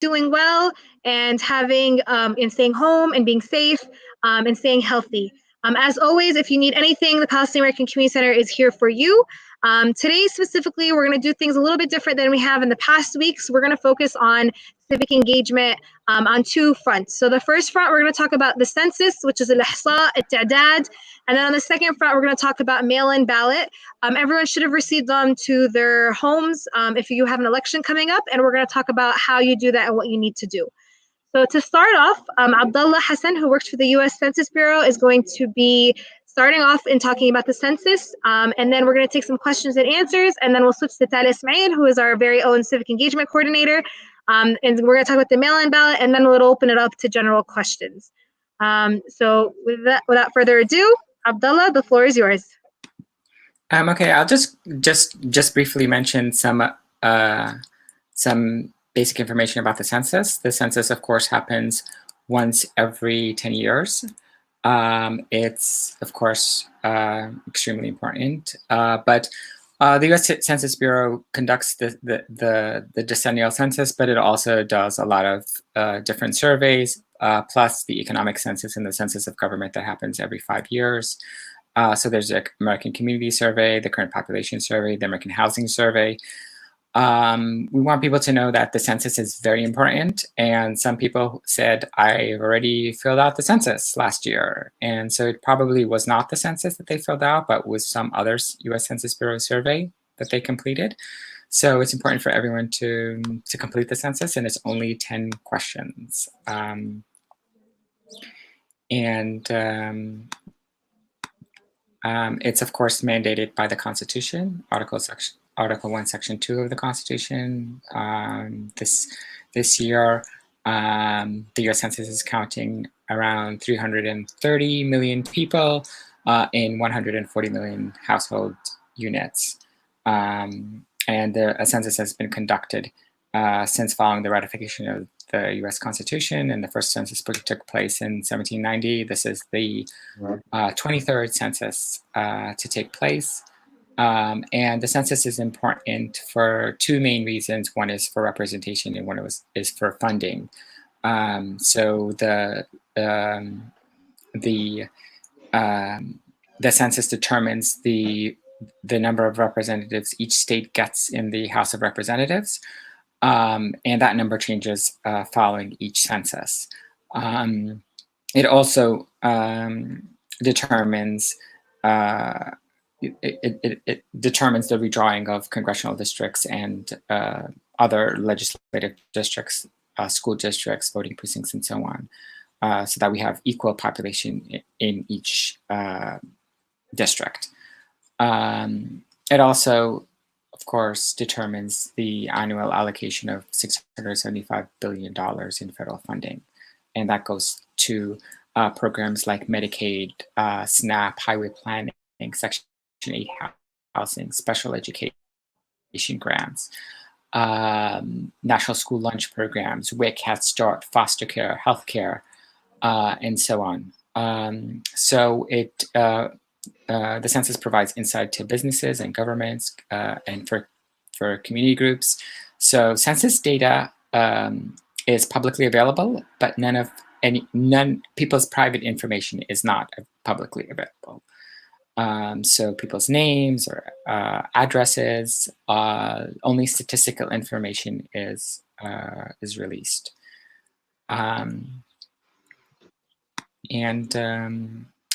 doing well and having and staying home and being safe and staying healthy. As always, if you need anything, the Palestinian American Community Center is here for you. Today, specifically, we're going to do things a little bit different than we have in the past weeks. We're going to focus on civic engagement on two fronts. So the first front, we're going to talk about the census, which is al-ihsa, al-ta'dad. And then on the second front, we're going to talk about mail-in ballot. Everyone should have received them to their homes if you have an election coming up. And we're going to talk about how you do that and what you need to do. So to start off, Abdullah Hassan, who works for the U.S. Census Bureau, is going to be starting off and talking about the census. And then we're going to take some questions and answers. And then we'll switch to Tala Ismail, who is our very own civic engagement coordinator. And we're going to talk about the mail-in ballot, and then we'll open it up to general questions. So without further ado, Abdullah, the floor is yours. Okay, I'll just briefly mention some basic information about the census. The census, of course, happens once every 10 years. It's, of course, extremely important. But the U.S. Census Bureau conducts the decennial census, but it also does a lot of different surveys, plus the economic census and the census of government that happens every 5 years. So there's the American Community Survey, the Current Population Survey, the American Housing Survey. We want people to know that the census is very important. And some people said, I've already filled out the census last year. And so it probably was not the census that they filled out, but was some other U.S. Census Bureau survey that they completed. So it's important for everyone to complete the census, and it's only 10 questions. It's, of course, mandated by the Constitution, Article 1, Section 2 of the Constitution. This year, the U.S. Census is counting around 330 million people in 140 million household units. And a census has been conducted since following the ratification of the U.S. Constitution, and the first census took place in 1790. This is the 23rd census to take place. And the census is important for two main reasons. One is for representation, and one is for funding. So the census determines the number of representatives each state gets in the House of Representatives. And that number changes following each census. It also determines it determines the redrawing of congressional districts and other legislative districts, school districts, voting precincts, and so on, so that we have equal population in each district. It also, of course, determines the annual allocation of $675 billion in federal funding. And that goes to programs like Medicaid, SNAP, highway planning, Section 8 housing, special education grants, national school lunch programs, WIC, Head Start, foster care, healthcare, and so on. So the census provides insight to businesses and governments and for community groups. So census data is publicly available, but none people's private information is not publicly available. So people's names or addresses, only statistical information is released.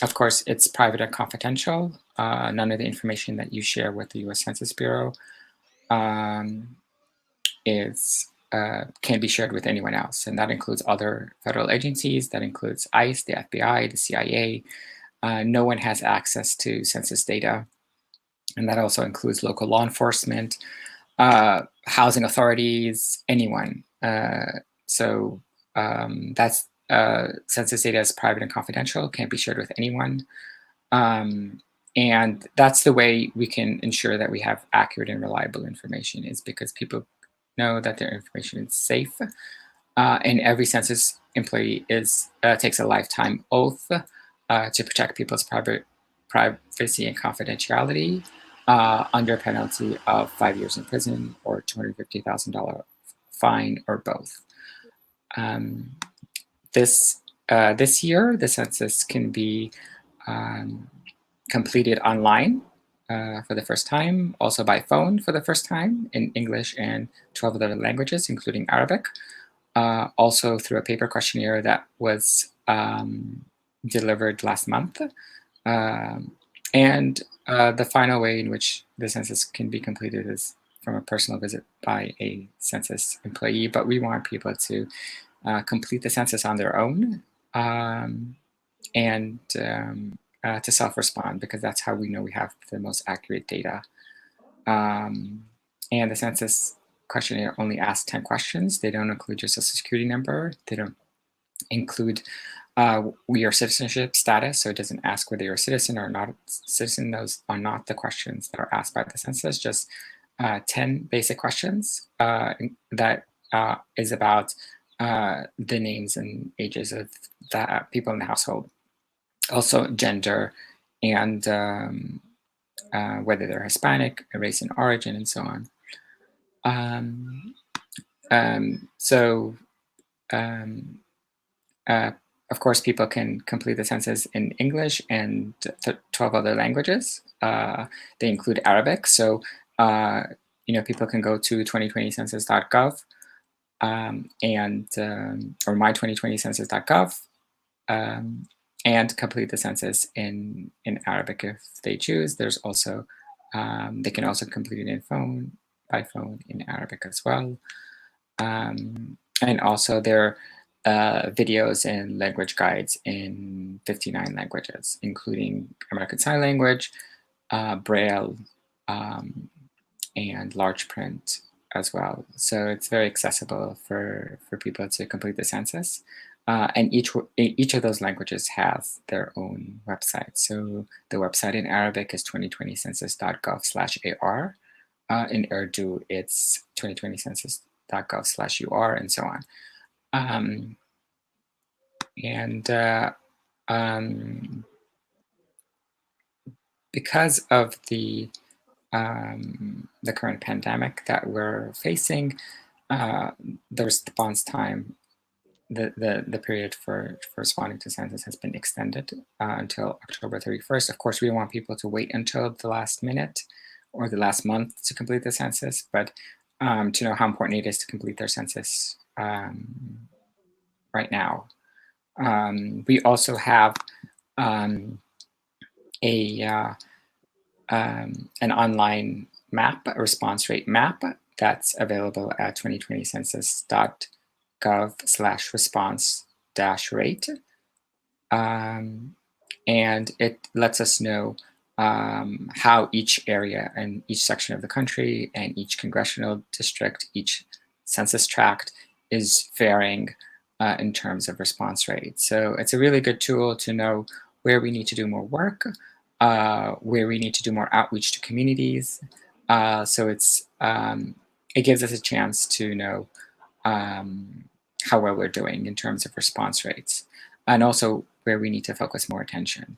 Of course, it's private and confidential. None of the information that you share with the U.S. Census Bureau can be shared with anyone else. And that includes other federal agencies. That includes ICE, the FBI, the CIA. No one has access to census data. And that also includes local law enforcement, housing authorities, anyone. So that's census data is private and confidential, can't be shared with anyone. And that's the way we can ensure that we have accurate and reliable information, is because people know that their information is safe. And every census employee takes a lifetime oath to protect people's privacy and confidentiality under penalty of 5 years in prison or $250,000 fine, or both. This year, the census can be completed online for the first time, also by phone for the first time in English and 12 other languages, including Arabic. Also through a paper questionnaire that was delivered last month. And the final way in which the census can be completed is from a personal visit by a census employee, but we want people to complete the census on their own and to self-respond, because that's how we know we have the most accurate data. And the census questionnaire only asks 10 questions. They don't include your social security number. They don't include your citizenship status, so it doesn't ask whether you're a citizen or not a citizen. Those are not the questions that are asked by the census, just 10 basic questions that is about the names and ages of the people in the household. Also gender and whether they're Hispanic, race and origin, and so on. Of course, people can complete the census in English and 12 other languages. They include Arabic. So, people can go to 2020census.gov or my2020census.gov and complete the census in Arabic if they choose. There's also, they can also complete it by phone in Arabic as well. And also there are videos and language guides in 59 languages, including American Sign Language, Braille, and large print as well. So it's very accessible for people to complete the census. And each of those languages has their own website. So the website in Arabic is 2020census.gov/AR. In Urdu, it's 2020census.gov/UR, and so on. Because of the current pandemic that we're facing, the response time, the period for responding to census has been extended until October 31st. Of course, we don't want people to wait until the last minute or the last month to complete the census, but to know how important it is to complete their census right now. We also have an online map, a response rate map, that's available at 2020census.gov/response-rate. And it lets us know how each area and each section of the country and each congressional district, each census tract is faring in terms of response rate. So it's a really good tool to know where we need to do more work, where we need to do more outreach to communities. So it gives us a chance to know how well we're doing in terms of response rates, and also where we need to focus more attention.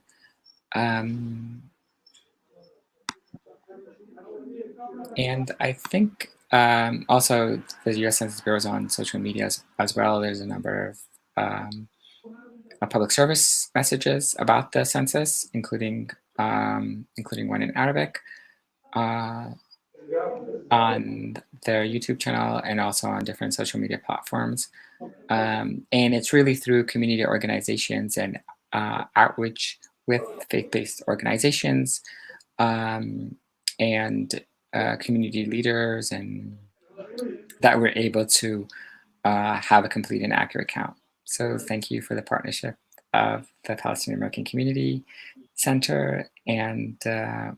And I think also the U.S. Census Bureau is on social media as well. There's a number of public service messages about the census, including one in Arabic on their YouTube channel and also on different social media platforms. And it's really through community organizations and outreach with faith-based organizations and community leaders, and that we're able to have a complete and accurate count. So thank you for the partnership of the Palestinian American Community Center and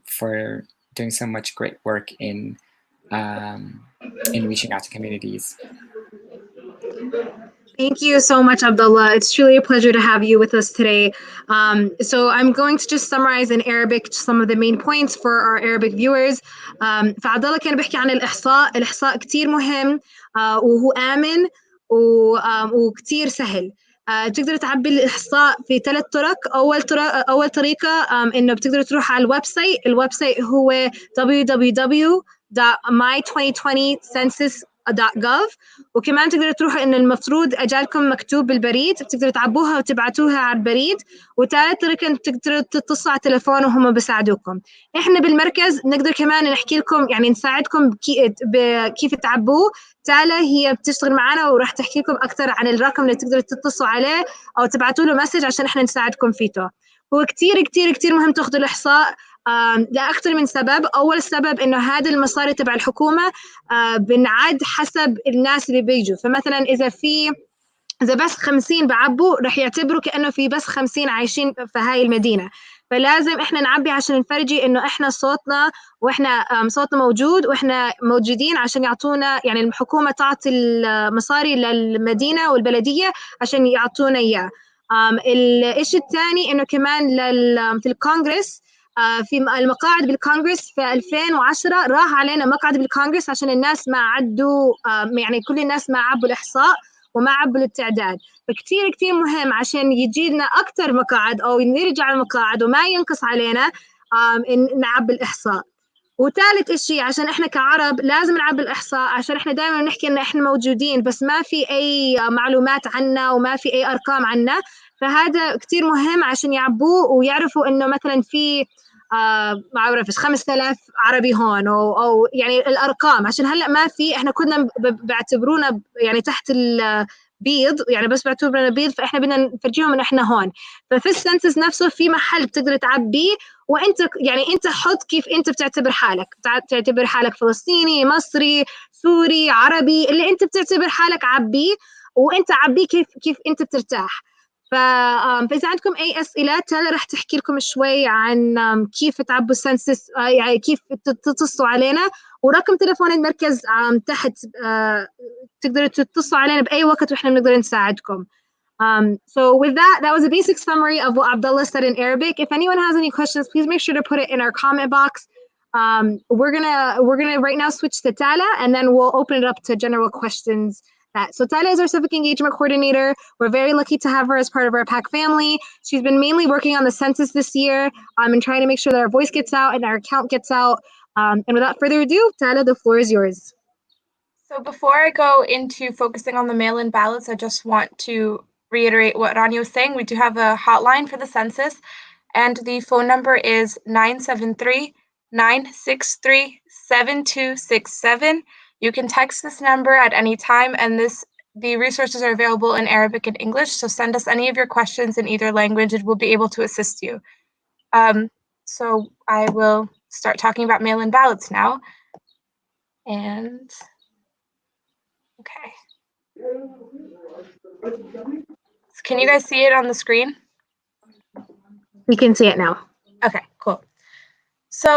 for doing so much great work in reaching out to communities. Thank you so much, Abdullah. It's truly a pleasure to have you with us today. So I'm going to just summarize in Arabic some of the main points for our Arabic viewers. فعبدالله كان بيحكي عن الإحصاء كتير مهم وهو آمن وكتير سهل. بتقدر تعبي الإحصاء في 3 طرق. أول طريقة إنه بتقدر تروح على الويب سايت هو www.my2020census .gov. وكمان تقدروا تروحوا إن المفروض أجالكم مكتوب بالبريد، بتقدروا تعبوها وتبعتوها على البريد. وثالث طريقة تقدروا تتصلوا على التليفون وهم بيساعدوكم. إحنا بالمركز نقدر كمان نحكي لكم يعني نساعدكم كيف تعبوه. تالا هي بتشتغل معنا وراح تحكي لكم أكثر عن الرقم اللي تقدروا تتصلوا عليه أو تبعتوا له مسج عشان إحنا نساعدكم فيته. هو كتير كتير كتير مهم تاخذوا الإحصاء لأكثر من سبب. أول سبب إنه هذا المصاري تبع الحكومة بنعد حسب الناس اللي بيجوا. فمثلا إذا بس 50 بعبوا رح يعتبروا كأنه في بس 50 عايشين في هاي المدينة. فلازم إحنا نعبي عشان نفرجي إنه إحنا صوتنا وإحنا صوتنا موجود وإحنا موجودين عشان يعطونا، يعني الحكومة تعطي المصاري للمدينة والبلدية عشان يعطونا إياه. الإشي الثاني إنه كمان في الكونغرس في المقاعد بالكونغرس في 2010 راح علينا مقعد بالكونغرس عشان الناس ما عدوا، يعني كل الناس ما عبوا الإحصاء وما عبوا التعداد. فكتير كتير مهم عشان يجي لنا أكتر مقاعد أو نرجع المقاعد وما ينقص علينا نعبي الإحصاء. وثالث إشي عشان إحنا كعرب لازم نعبي الإحصاء عشان إحنا دائما نحكي إن إحنا موجودين بس ما في أي معلومات عنا وما في أي أرقام عنا. فهذا كتير مهم عشان يعبوه ويعرفوا إنه مثلا في ما أعرفش 5000 عربي هون أو يعني الأرقام. عشان هلأ ما في، إحنا كنا بعتبرونا يعني تحت البيض، يعني بس بعتبرونا بيض، فإحنا بدنا نفرجيهم إن إحنا هون. ففي السنسس نفسه في محل بتقدر تعبيه وانت يعني انت حط كيف انت بتعتبر حالك، بتعتبر حالك فلسطيني، مصري، سوري، عربي، اللي انت بتعتبر حالك عبيه وانت عبيه كيف انت بترتاح. فإذا عندكم أي أسئلة تالا رح تحكي لكم شوي عن كيف تعبوا السنسس، يعني كيف تتصلوا علينا. ورقم تليفون المركز تحت، تقدروا تتصلوا علينا بأي وقت وإحنا بنقدر نساعدكم. So with that, that was a basic summary of what Abdullah said in Arabic. If anyone has any questions, please make sure to put it in our comment box. We're gonna right now switch to Tala, and then we'll open it up to general questions. So Tala is our civic engagement coordinator. We're very lucky to have her as part of our PAC family. She's been mainly working on the census this year and trying to make sure that our voice gets out and our count gets out. And without further ado, Tala, the floor is yours. So before I go into focusing on the mail-in ballots, I just want to reiterate what Rania was saying. We do have a hotline for the census, and the phone number is 973-963-7267. You can text this number at any time, and the resources are available in Arabic and English, so send us any of your questions in either language and we'll be able to assist you. So I will start talking about mail-in ballots now. And okay. Can you guys see it on the screen? We can see it now. Okay, cool. So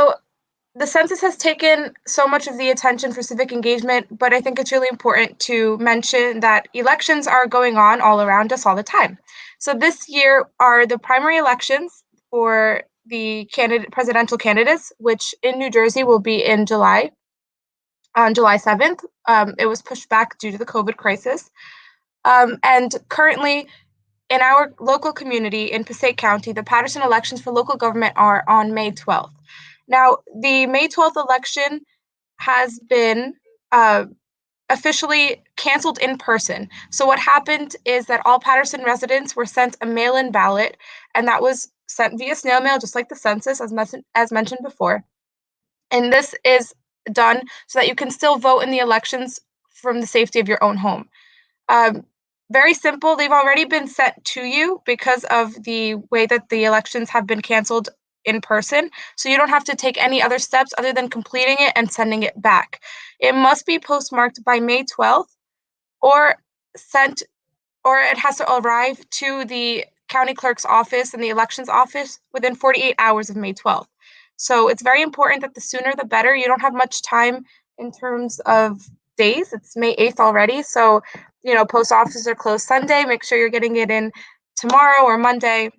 the census has taken so much of the attention for civic engagement, but I think it's really important to mention that elections are going on all around us all the time. So this year are the primary elections for the presidential candidates, which in New Jersey will be in July, on July 7th. It was pushed back due to the COVID crisis. And currently, in our local community in Passaic County, the Patterson elections for local government are on May 12th. Now, the May 12th election has been officially canceled in person. So what happened is that all Patterson residents were sent a mail-in ballot, and that was sent via snail mail, just like the census, as mentioned before. And this is done so that you can still vote in the elections from the safety of your own home. Very simple. They've already been sent to you because of the way that the elections have been canceled in person. So you don't have to take any other steps other than completing it and sending it back. It must be postmarked by May 12th or it has to arrive to the county clerk's office and the elections office within 48 hours of May 12th. So it's very important that the sooner the better. You don't have much time in terms of days. It's May 8th already. So, post offices are closed Sunday. Make sure you're getting it in tomorrow or Monday.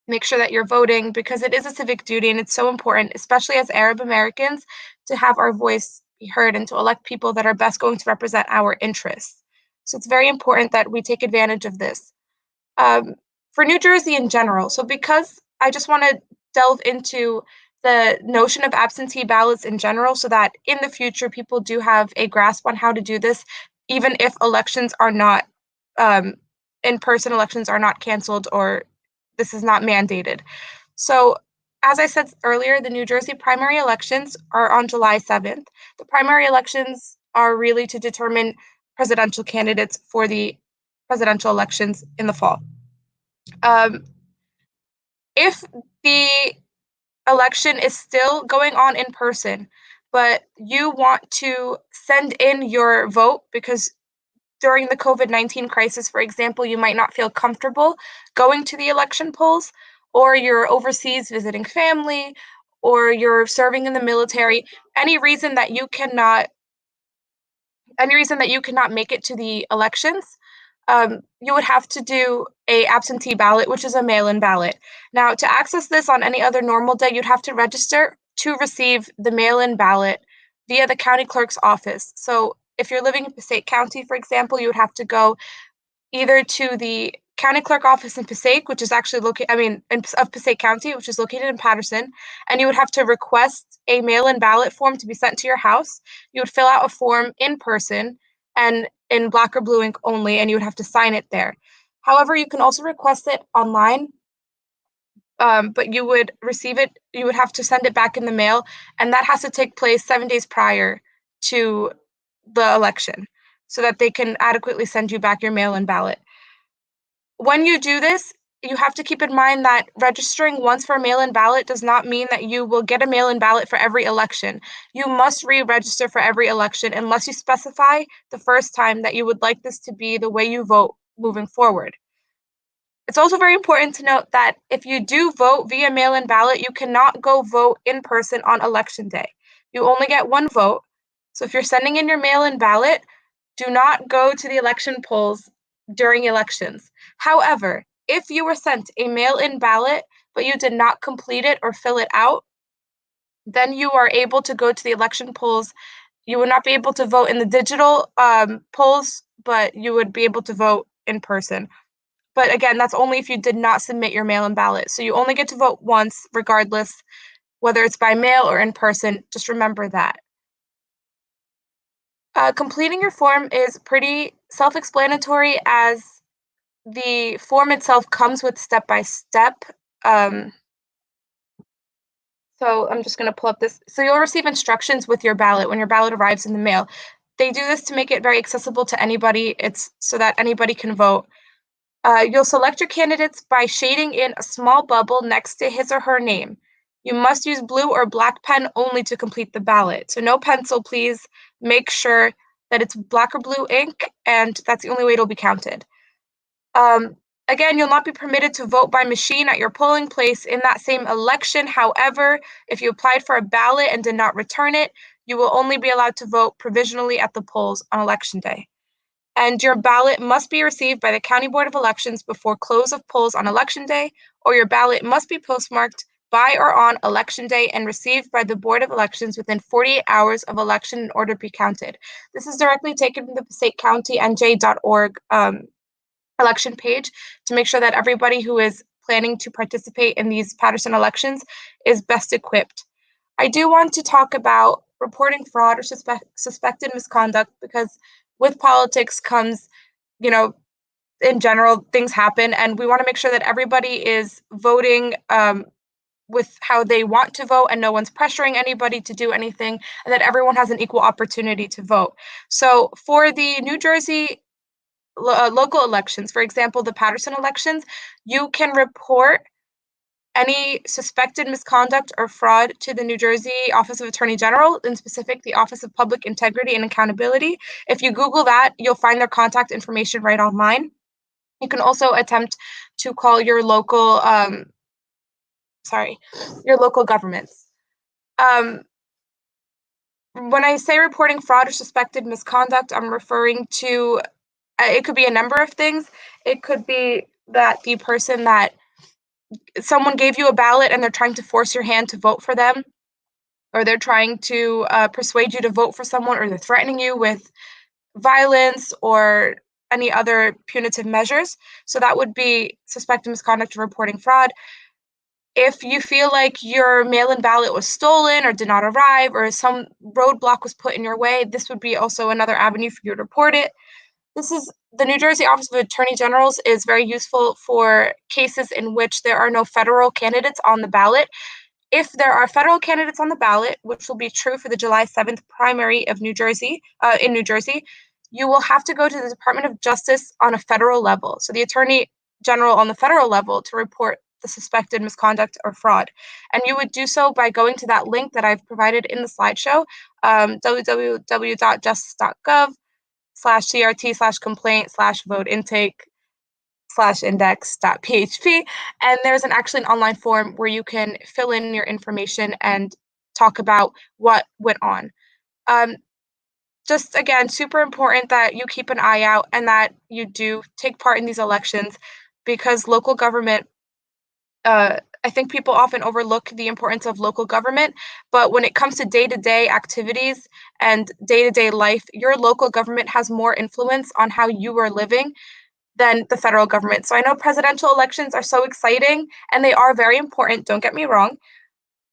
Make sure that you're voting because it is a civic duty and it's so important, especially as Arab Americans, to have our voice be heard and to elect people that are best going to represent our interests. So it's very important that we take advantage of this. For New Jersey in general, so because I just want to delve into the notion of absentee ballots in general so that in the future people do have a grasp on how to do this, even if elections are not, in-person elections are not canceled or this is not mandated. So, as I said earlier, the New Jersey primary elections are on July 7th. The primary elections are really to determine presidential candidates for the presidential elections in the fall. If the election is still going on in person, but you want to send in your vote because during the COVID-19 crisis, for example, you might not feel comfortable going to the election polls, or you're overseas visiting family, or you're serving in the military, any reason that you cannot make it to the elections, you would have to do a absentee ballot, which is a mail-in ballot. Now, to access this on any other normal day, you'd have to register to receive the mail-in ballot via the county clerk's office. So if you're living in Passaic County, for example, you would have to go either to the county clerk office in Passaic, which is actually located, of Passaic County, which is located in Paterson, and you would have to request a mail-in ballot form to be sent to your house. You would fill out a form in person and in black or blue ink only, and you would have to sign it there. However, you can also request it online, but you would receive it, you would have to send it back in the mail, and that has to take place 7 days prior to the election so that they can adequately send you back your mail-in ballot. When you do this, you have to keep in mind that registering once for a mail-in ballot does not mean that you will get a mail-in ballot for every election. You must re-register for every election unless you specify the first time that you would like this to be the way you vote moving forward. It's also very important to note that if you do vote via mail-in ballot, you cannot go vote in person on election day. You only get one vote. So if you're sending in your mail-in ballot, do not go to the election polls during elections. However, if you were sent a mail-in ballot, but you did not complete it or fill it out, then you are able to go to the election polls. You would not be able to vote in the digital polls, but you would be able to vote in person. But again, that's only if you did not submit your mail-in ballot. So you only get to vote once, regardless, whether it's by mail or in person. Just remember that. Completing your form is pretty self-explanatory as the form itself comes with step-by-step. So I'm just going to pull up this. So you'll receive instructions with your ballot when your ballot arrives in the mail. They do this to make it very accessible to anybody. It's so that anybody can vote. You'll select your candidates by shading in a small bubble next to his or her name. You must use blue or black pen only to complete the ballot. So no pencil, please. Make sure that it's black or blue ink, and that's the only way it'll be counted. Again, you'll not be permitted to vote by machine at your polling place in that same election. However, if you applied for a ballot and did not return it, you will only be allowed to vote provisionally at the polls on election day. And your ballot must be received by the County Board of Elections before close of polls on election day, or your ballot must be postmarked by or on election day and received by the Board of Elections within 48 hours of election in order to be counted. This is directly taken from the Passaic County NJ.org election page to make sure that everybody who is planning to participate in these Paterson elections is best equipped. I do want to talk about reporting fraud or suspected misconduct because with politics comes, in general, things happen, and we want to make sure that everybody is voting with how they want to vote and no one's pressuring anybody to do anything, and that everyone has an equal opportunity to vote. So for the New Jersey local elections, for example, the Paterson elections, you can report any suspected misconduct or fraud to the New Jersey Office of Attorney General, in specific, the Office of Public Integrity and Accountability. If you Google that, you'll find their contact information right online. You can also attempt to call your local, governments. When I say reporting fraud or suspected misconduct, I'm referring to, it could be a number of things. It could be that someone gave you a ballot and they're trying to force your hand to vote for them, or they're trying to persuade you to vote for someone, or they're threatening you with violence or any other punitive measures. So that would be suspected misconduct or reporting fraud. If you feel like your mail-in ballot was stolen or did not arrive or some roadblock was put in your way, this would be also another avenue for you to report it. This is the New Jersey Office of Attorney Generals is very useful for cases in which there are no federal candidates on the ballot. If there are federal candidates on the ballot, which will be true for the July 7th primary of New Jersey, in New Jersey, you will have to go to the Department of Justice on a federal level. So the Attorney General on the federal level to report the suspected misconduct or fraud. And you would do so by going to that link that I've provided in the slideshow, www.justice.gov/crt/complaint/vote intake/index.php. And there's actually an online form where you can fill in your information and talk about what went on. Just again, super important that you keep an eye out and that you do take part in these elections, because local government, I think people often overlook the importance of local government, but when it comes to day-to-day activities and day-to-day life, your local government has more influence on how you are living than the federal government. So I know presidential elections are so exciting and they are very important, don't get me wrong,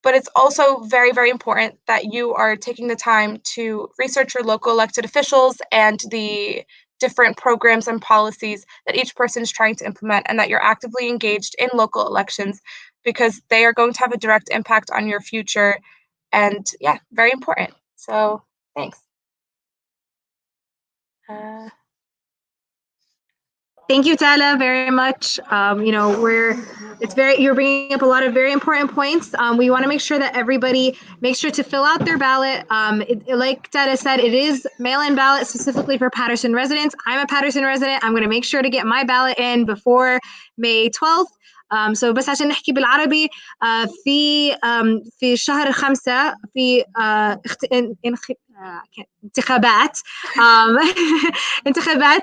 but it's also very, very important that you are taking the time to research your local elected officials and the different programs and policies that each person is trying to implement, and that you're actively engaged in local elections, because they are going to have a direct impact on your future. And yeah, very important. So thanks. Thank you, Tala, very much. You're bringing up a lot of very important points. We want to make sure that everybody makes sure to fill out their ballot. Like Tala said, it is mail-in ballot specifically for Paterson residents. I'm a Paterson resident. I'm going to make sure to get my ballot in before May 12th. So بس عشان نحكي بالعربي في شهر 5 في انتخابات انتخابات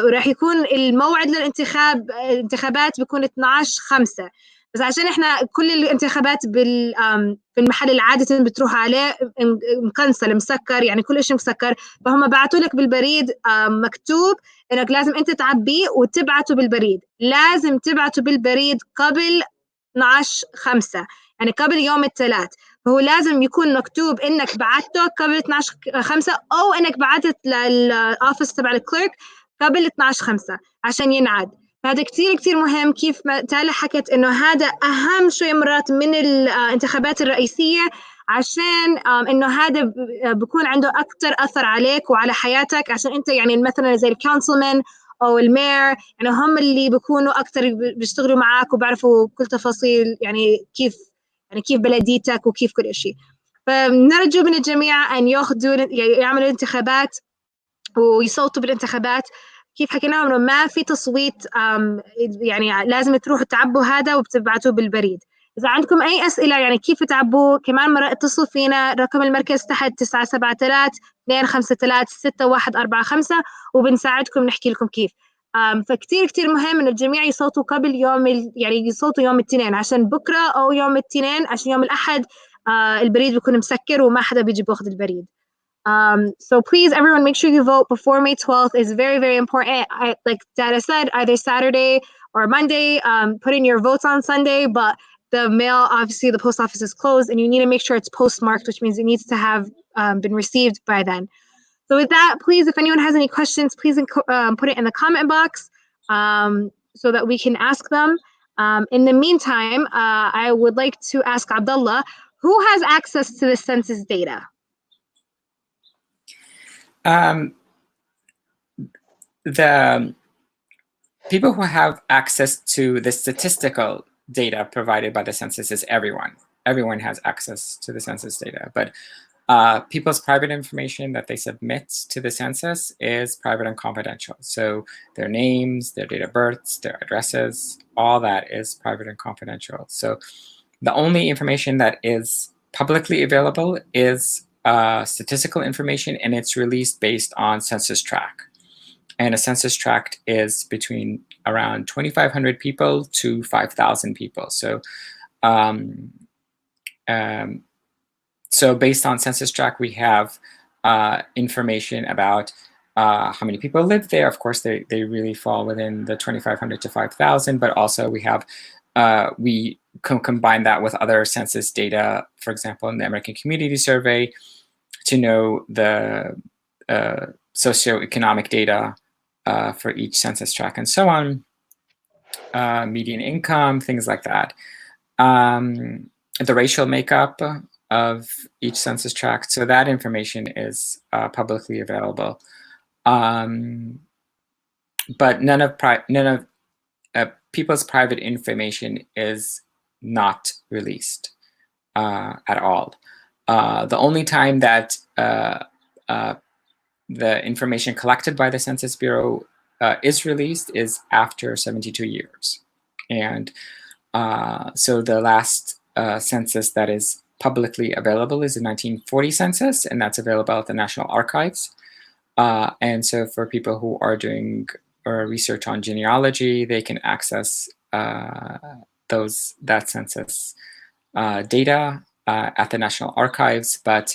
وراح يكون الموعد الانتخابات بيكون 12/5. بس عشان احنا كل الانتخابات في المحل اللي عادة بتروح عليه مكنسل مسكر، يعني كل شيء مسكر، فهم بعتوا لك بالبريد مكتوب انك لازم انت تعبيه وتبعته بالبريد. لازم تبعته بالبريد قبل 12/5، يعني قبل يوم الثلاث. فهو لازم يكون مكتوب انك بعته قبل 12/5 او انك بعتت للاوفيس تبع الكليرك قبل 12/5 عشان ينعاد. فهذا كتير كتير مهم. كيف ما تالا حكت انه هذا اهم شوي مرات من الانتخابات الرئيسية، عشان انه هذا بكون عنده اكثر اثر عليك وعلى حياتك، عشان انت يعني مثلا زي الكونسلمان او المير، يعني هم اللي بيكونوا اكثر بيشتغلوا معك وبعرفوا كل تفاصيل، يعني كيف بلديتك وكيف كل شيء. فنرجو من الجميع ان يعملوا انتخابات ويصوتوا بالانتخابات. كيف حكينا لهم انه ما في تصويت، يعني لازم تروحوا تعبوا هذا وبتبعتوه بالبريد. إذا عندكم أي أسئلة يعني كيف تعبوا، كمان مرة اتصلوا فينا، رقم المركز تحت 973-253-6145 وبنساعدكم نحكي لكم كيف. فكتير كتير مهم إن الجميع يصوتوا قبل يعني يصوتوا يوم الاثنين، عشان بكرة أو يوم الاثنين، عشان يوم الأحد البريد بيكون مسكر وما حدا بيجي بياخذ البريد. So please, everyone, make sure you vote before May 12th. It's very, very important. Like Dada said, either Saturday or Monday, put in your votes on Sunday, but the mail, obviously the post office is closed, and you need to make sure it's postmarked, which means it needs to have been received by then. So with that, please, if anyone has any questions, please put it in the comment box so that we can ask them. In the meantime, I would like to ask Abdullah, who has access to the census data? The people who have access to the statistical data provided by the census is everyone. Everyone has access to the census data, but people's private information that they submit to the census is private and confidential. So their names, their date of births, their addresses, all that is private and confidential. So the only information that is publicly available is statistical information, and it's released based on census tract. And a census tract is between around 2,500 people to 5,000 people. So, so based on census tract, we have information about how many people live there. Of course, they really fall within the 2,500 to 5,000, but also we have, we combine that with other census data, for example, in the American Community Survey, to know the socioeconomic data for each census tract and so on, median income, things like that. The racial makeup of each census tract, so that information is publicly available. But none of people's private information is not released at all. The only time that the information collected by the Census Bureau is released is after 72 years. And so the last census that is publicly available is the 1940 census, and that's available at the National Archives. And so for people who are doing research on genealogy, they can access that census data at the National Archives, but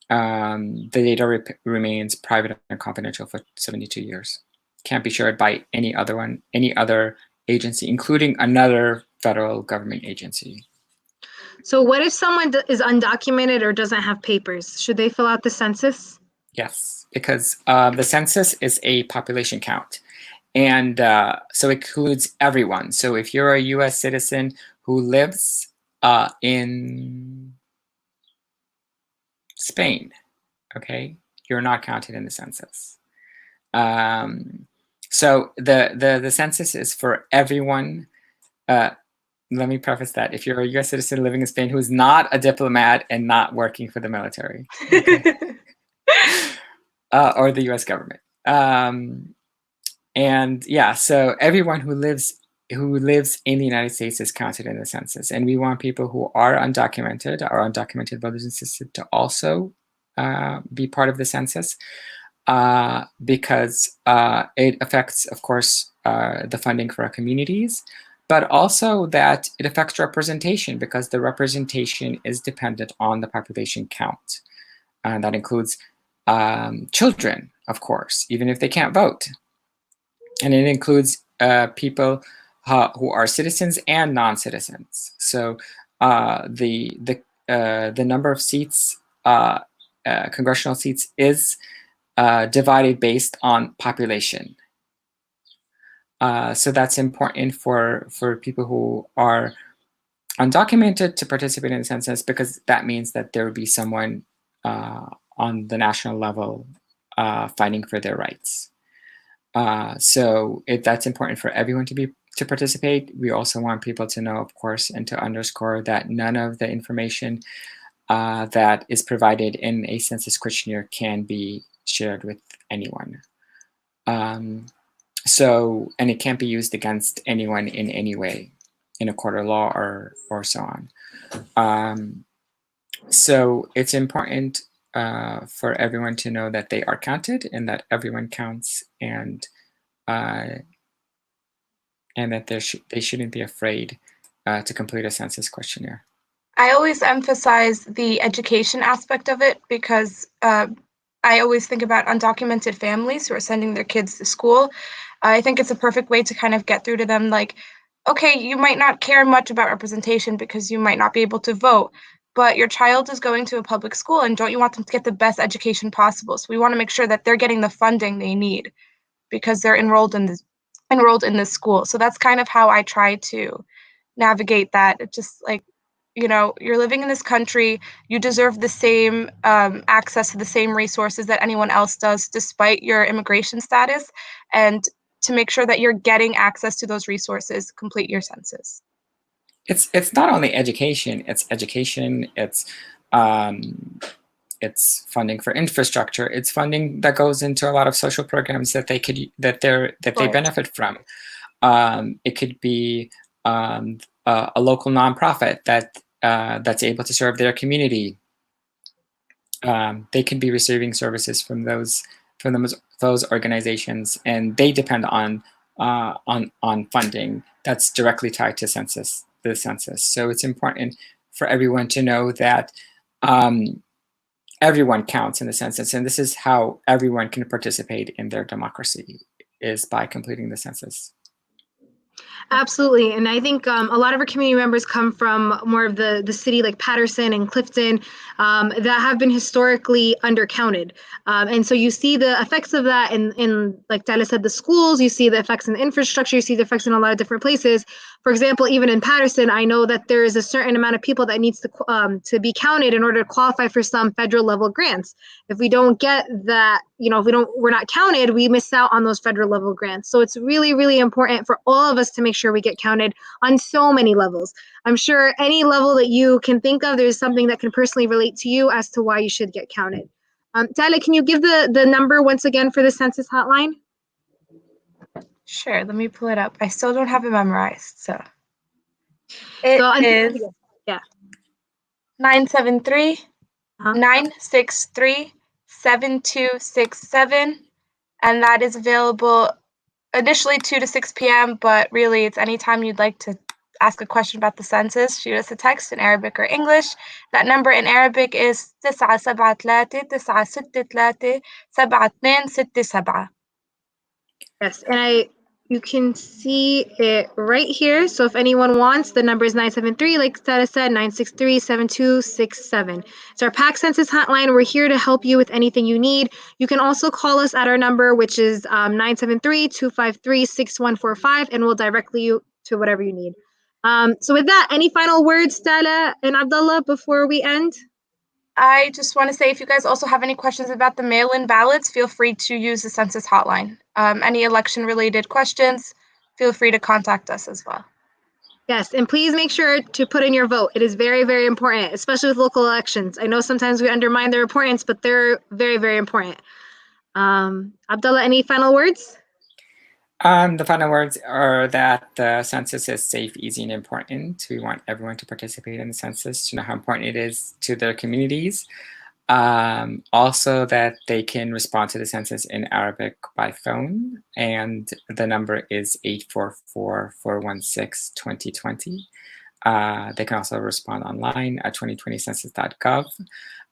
the data remains private and confidential for 72 years. Can't be shared by any other agency, including another federal government agency. So what if someone is undocumented or doesn't have papers? Should they fill out the census? Yes, because the census is a population count. And so it includes everyone. So if you're a US citizen who lives in Spain, okay, you're not counted in the census. So the census is for everyone. Let me preface that. If you're a US citizen living in Spain who is not a diplomat and not working for the military, okay? Or the US government. And yeah, so everyone who lives in the United States is counted in the census. And we want people who are undocumented, our undocumented brothers and sisters, to also be part of the census because it affects, of course, the funding for our communities, but also that it affects representation because the representation is dependent on the population count. And that includes children, of course, even if they can't vote. And it includes people who are citizens and non-citizens. So the number of seats, congressional seats, is divided based on population. So that's important for people who are undocumented to participate in the census, because that means that there will be someone on the national level fighting for their rights. So that's important for everyone to participate. We also want people to know, of course, and to underscore that none of the information that is provided in a census questionnaire can be shared with anyone. So, and it can't be used against anyone in any way in a court of law or so on. So it's important for everyone to know that they are counted and that everyone counts, and that they shouldn't be afraid to complete a census questionnaire. I always emphasize the education aspect of it because I always think about undocumented families who are sending their kids to school. I think it's a perfect way to kind of get through to them, like, okay, you might not care much about representation because you might not be able to vote, but your child is going to a public school and don't you want them to get the best education possible? So we want to make sure that they're getting the funding they need because they're enrolled in this school. So that's kind of how I try to navigate that. It's just like, you're living in this country, you deserve the same access to the same resources that anyone else does, despite your immigration status. And to make sure that you're getting access to those resources, complete your census. It's not only education, it's funding for infrastructure. It's funding that goes into a lot of social programs that they benefit from. It could be a local nonprofit that's able to serve their community. They could be receiving services from those organizations, and they depend on funding that's directly tied to the census. So it's important for everyone to know that everyone counts in the census, and this is how everyone can participate in their democracy, is by completing the census. Absolutely. And I think a lot of our community members come from more of the city like Patterson and Clifton that have been historically undercounted. And so you see the effects of that in like Tala said, the schools, you see the effects in the infrastructure, you see the effects in a lot of different places. For example, even in Patterson, I know that there is a certain amount of people that needs to be counted in order to qualify for some federal level grants. If we don't get that, if we're not counted, we miss out on those federal level grants. So it's really, really important for all of us to make sure we get counted on so many levels. I'm sure any level that you can think of, there's something that can personally relate to you as to why you should get counted. Tyler, can you give the number once again for the census hotline? Sure, let me pull it up. I still don't have it memorized, so it is yeah 973 uh-huh. 963 7267, and that is available initially 2 to 6 p.m., but really it's anytime you'd like to ask a question about the census, shoot us a text in Arabic or English. That number in Arabic is 973 963 7267. Yes, and you can see it right here. So if anyone wants, the number is 973, like Stella said, 963-7267. It's our PAC Census hotline. We're here to help you with anything you need. You can also call us at our number, which is 973-253-6145, and we'll direct you to whatever you need. So with that, any final words, Stella and Abdullah, before we end? I just want to say, if you guys also have any questions about the mail-in ballots, feel free to use the census hotline. Any election-related questions, feel free to contact us as well. Yes, and please make sure to put in your vote. It is very, very important, especially with local elections. I know sometimes we undermine their importance, but they're very, very important. Abdullah, any final words? The final words are that the census is safe, easy, and important. We want everyone to participate in the census, to know how important it is to their communities. Also that they can respond to the census in Arabic by phone, and the number is 844-416-2020. They can also respond online at 2020census.gov.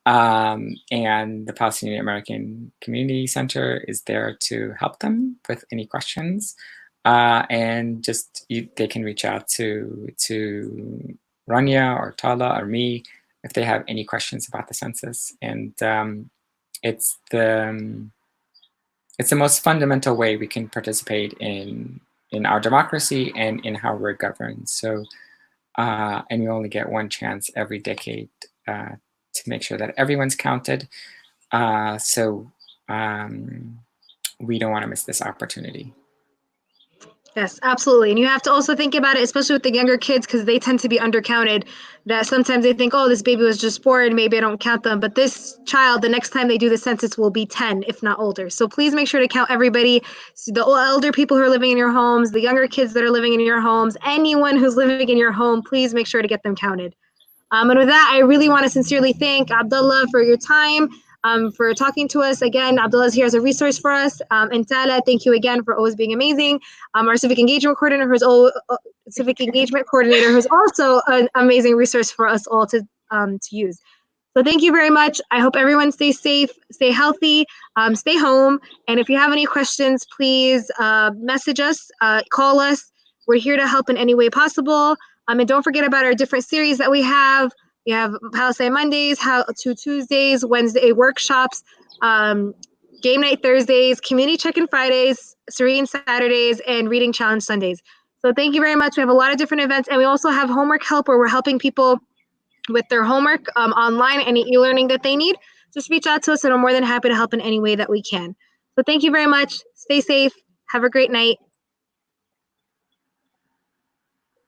And the Palestinian American Community Center is there to help them with any questions. And they can reach out to Rania or Tala or me if they have any questions about the census. And it's the most fundamental way we can participate in our democracy and in how we're governed. So, and you only get one chance every decade to make sure that everyone's counted. So we don't want to miss this opportunity. Yes, absolutely. And you have to also think about it, especially with the younger kids, because they tend to be undercounted, that sometimes they think, oh, this baby was just born, maybe I don't count them. But this child, the next time they do the census, will be 10, if not older. So please make sure to count everybody, so the elder people who are living in your homes, the younger kids that are living in your homes, anyone who's living in your home, please make sure to get them counted. And with that, I really want to sincerely thank Abdullah for your time, for talking to us. Again, Abdullah is here as a resource for us. And Tala, thank you again for always being amazing. Our civic engagement coordinator, who's also an amazing resource for us all to use. So thank you very much. I hope everyone stays safe, stay healthy, stay home. And if you have any questions, please message us, call us. We're here to help in any way possible. And don't forget about our different series that we have. We have Palestine Mondays, How to Tuesdays, Wednesday workshops, Game Night Thursdays, Community Check-in Fridays, Serene Saturdays, and Reading Challenge Sundays. So thank you very much. We have a lot of different events, and we also have homework help where we're helping people with their homework online, any e-learning that they need. Just reach out to us, and we're more than happy to help in any way that we can. So thank you very much. Stay safe. Have a great night.